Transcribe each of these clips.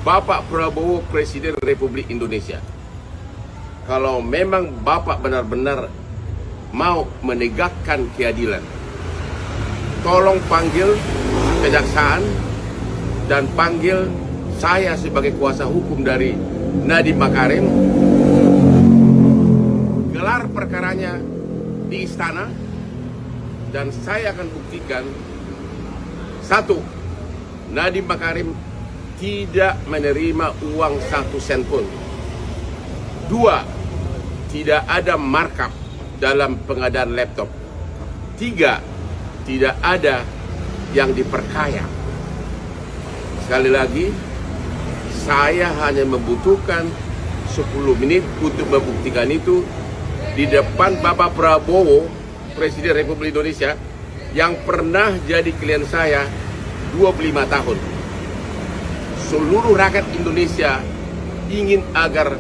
Bapak Prabowo Presiden Republik Indonesia. Kalau memang Bapak benar-benar mau menegakkan keadilan, tolong panggil kejaksaan dan panggil saya sebagai kuasa hukum dari Nadiem Makarim. Gelar perkaranya di istana dan saya akan buktikan, satu, Nadiem Makarim tidak menerima uang 1 sen pun. 2, tidak ada markup dalam pengadaan laptop. 3, tidak ada yang diperkaya. Sekali lagi, saya hanya membutuhkan 10 menit untuk membuktikan itu di depan Bapak Prabowo, Presiden Republik Indonesia, yang pernah jadi klien saya 25 tahun. Seluruh rakyat Indonesia ingin agar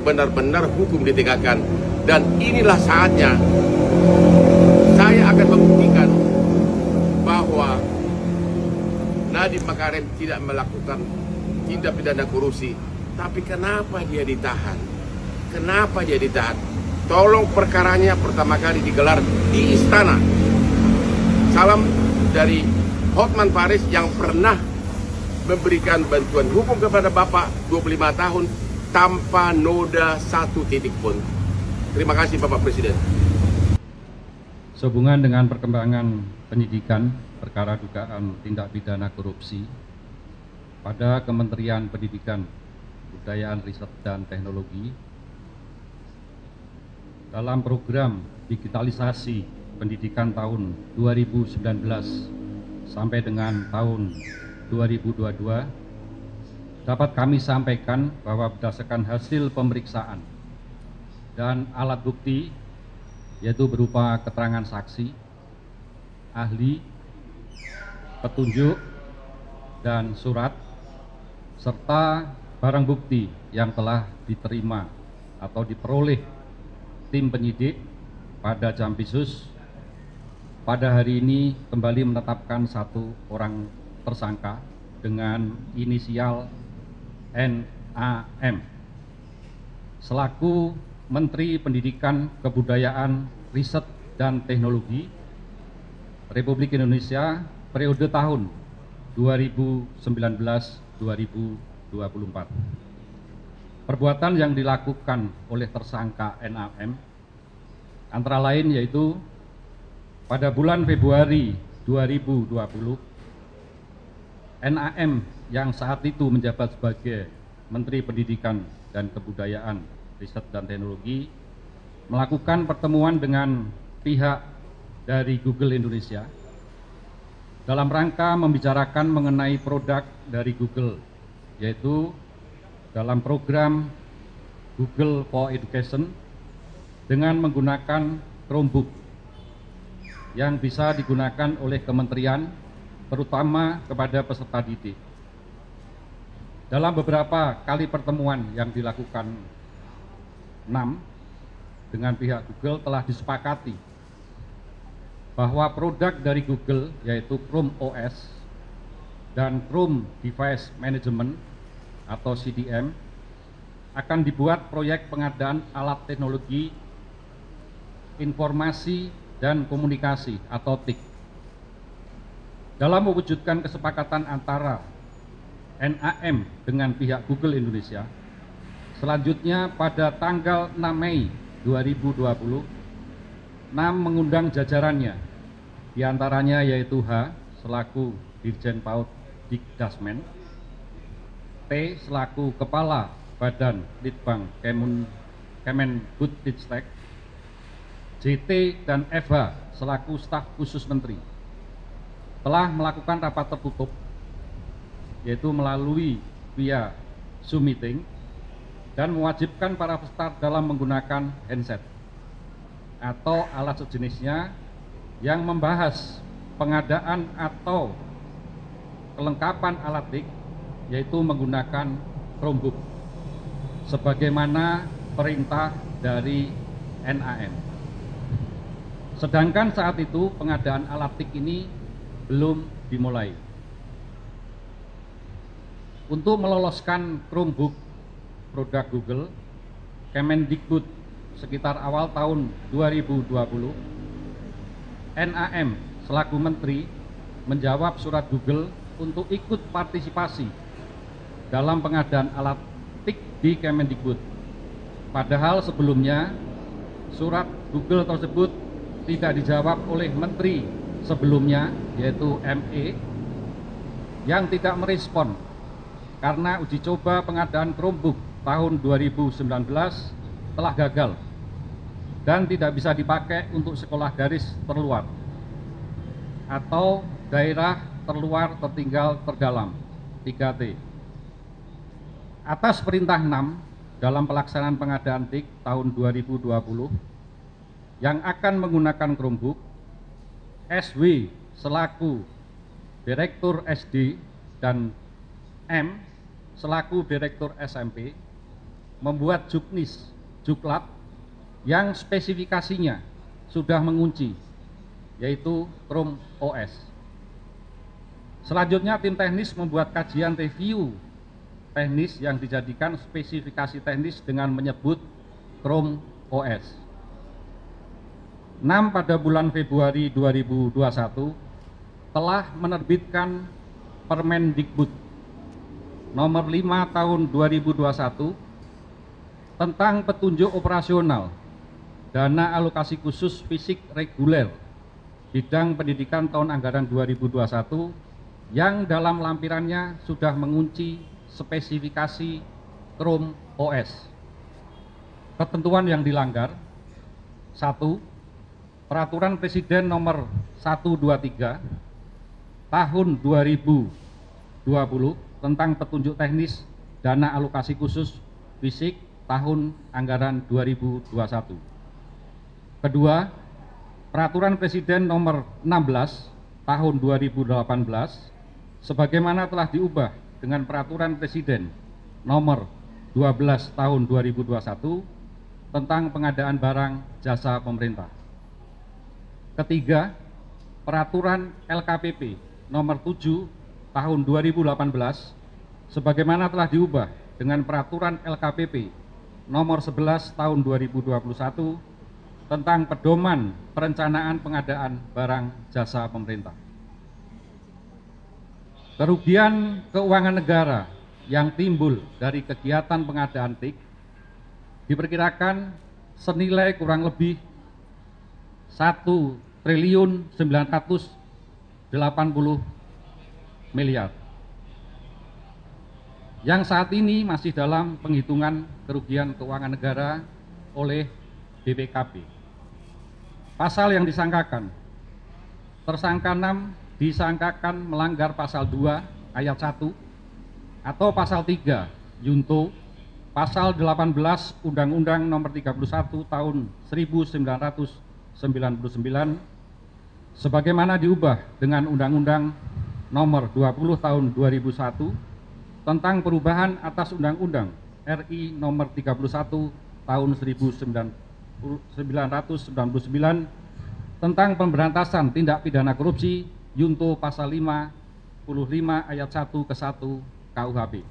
benar-benar hukum ditegakkan, dan inilah saatnya saya akan membuktikan bahwa Nadiem Makarim tidak melakukan tindak pidana korupsi. Tapi kenapa dia ditahan? Kenapa dia ditahan? Tolong perkaranya pertama kali digelar di istana. Salam dari Hotman Paris yang pernah memberikan bantuan hukum kepada Bapak 25 tahun tanpa noda 1 titik pun. Terima kasih Bapak Presiden. Sehubungan dengan perkembangan penyidikan perkara dugaan tindak pidana korupsi pada Kementerian Pendidikan, Kebudayaan, Riset, dan Teknologi dalam program digitalisasi pendidikan tahun 2019 sampai dengan tahun 2022, dapat kami sampaikan bahwa berdasarkan hasil pemeriksaan dan alat bukti, yaitu berupa keterangan saksi, ahli, petunjuk, dan surat, serta barang bukti yang telah diterima atau diperoleh tim penyidik pada Jampisus, pada hari ini kembali menetapkan 1 orang tersangka dengan inisial NAM selaku Menteri Pendidikan, Kebudayaan, Riset, dan Teknologi Republik Indonesia periode tahun 2019-2024. Perbuatan yang dilakukan oleh tersangka NAM antara lain yaitu pada bulan Februari 2020, NAM yang saat itu menjabat sebagai Menteri Pendidikan dan Kebudayaan, Riset, dan Teknologi melakukan pertemuan dengan pihak dari Google Indonesia dalam rangka membicarakan mengenai produk dari Google, yaitu dalam program Google for Education dengan menggunakan Chromebook yang bisa digunakan oleh kementerian, terutama kepada peserta didik. Dalam beberapa kali pertemuan yang dilakukan NAM dengan pihak Google telah disepakati bahwa produk dari Google yaitu Chrome OS dan Chrome Device Management atau CDM akan dibuat proyek pengadaan alat teknologi informasi dan komunikasi atau TIK. Dalam mewujudkan kesepakatan antara NAM dengan pihak Google Indonesia, selanjutnya pada tanggal 6 Mei 2020, NAM mengundang jajarannya, diantaranya yaitu H selaku Dirjen PAUD Dikdasmen, T selaku Kepala Badan Litbang Kemendikbudristek, JT dan FH selaku staf khusus Menteri telah melakukan rapat tertutup, yaitu melalui via Zoom meeting, dan mewajibkan para peserta dalam menggunakan handset atau alat sejenisnya yang membahas pengadaan atau kelengkapan alat TIK, yaitu menggunakan Chromebook sebagaimana perintah dari NAM. Sedangkan saat itu pengadaan alat TIK ini belum dimulai. untuk meloloskan Chromebook produk Google, Kemendikbud sekitar awal tahun 2020, NAM selaku Menteri menjawab surat Google untuk ikut partisipasi dalam pengadaan alat TIK di Kemendikbud. Padahal sebelumnya surat Google tersebut tidak dijawab oleh Menteri sebelumnya, yaitu ME, yang tidak merespon karena uji coba pengadaan Chromebook tahun 2019 telah gagal dan tidak bisa dipakai untuk sekolah garis terluar atau daerah terluar tertinggal terdalam 3T. Atas perintah 6 dalam pelaksanaan pengadaan TIK tahun 2020 yang akan menggunakan Chromebook, SW selaku Direktur SD dan M selaku Direktur SMP membuat juknis, juklap yang spesifikasinya sudah mengunci, yaitu Chrome OS. Selanjutnya tim teknis membuat kajian review teknis yang dijadikan spesifikasi teknis dengan menyebut Chrome OS. 6 pada bulan Februari 2021 telah menerbitkan Permendikbud nomor 5 tahun 2021 tentang petunjuk operasional dana alokasi khusus fisik reguler bidang pendidikan tahun anggaran 2021 yang dalam lampirannya sudah mengunci spesifikasi Chrome OS. Ketentuan yang dilanggar: 1. Peraturan Presiden nomor 123 tahun 2020 tentang petunjuk teknis dana alokasi khusus fisik tahun anggaran 2021. Kedua, Peraturan Presiden nomor 16 tahun 2018 sebagaimana telah diubah dengan Peraturan Presiden nomor 12 tahun 2021 tentang pengadaan barang jasa pemerintah. Ketiga, Peraturan LKPP nomor 7 tahun 2018 sebagaimana telah diubah dengan Peraturan LKPP nomor 11 tahun 2021 tentang pedoman perencanaan pengadaan barang jasa pemerintah. Kerugian keuangan negara yang timbul dari kegiatan pengadaan TIK diperkirakan senilai kurang lebih 1.980 miliar yang saat ini masih dalam penghitungan kerugian keuangan negara oleh BPKP. Pasal yang disangkakan: tersangka 6 disangkakan melanggar pasal 2 ayat 1 atau pasal 3 Junto pasal 18 Undang-Undang nomor 31 tahun 1999 sebagaimana diubah dengan Undang-Undang nomor 20 tahun 2001 tentang perubahan atas Undang-Undang RI nomor 31 tahun 1999 tentang pemberantasan tindak pidana korupsi Junto pasal 55 ayat 1 ke 1 KUHP.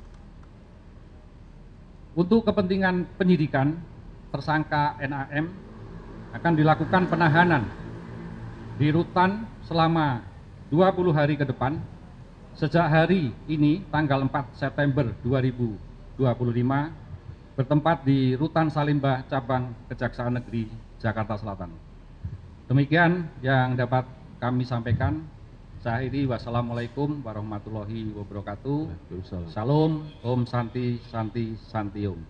Untuk kepentingan penyidikan, tersangka NAM akan dilakukan penahanan di rutan selama 20 hari ke depan sejak hari ini tanggal 4 September 2025 bertempat di Rutan Salimba Cabang Kejaksaan Negeri Jakarta Selatan. Demikian yang dapat kami sampaikan. Saya akhiri, wassalamualaikum warahmatullahi wabarakatuh. Salam, Om Santi Santi Santi Om.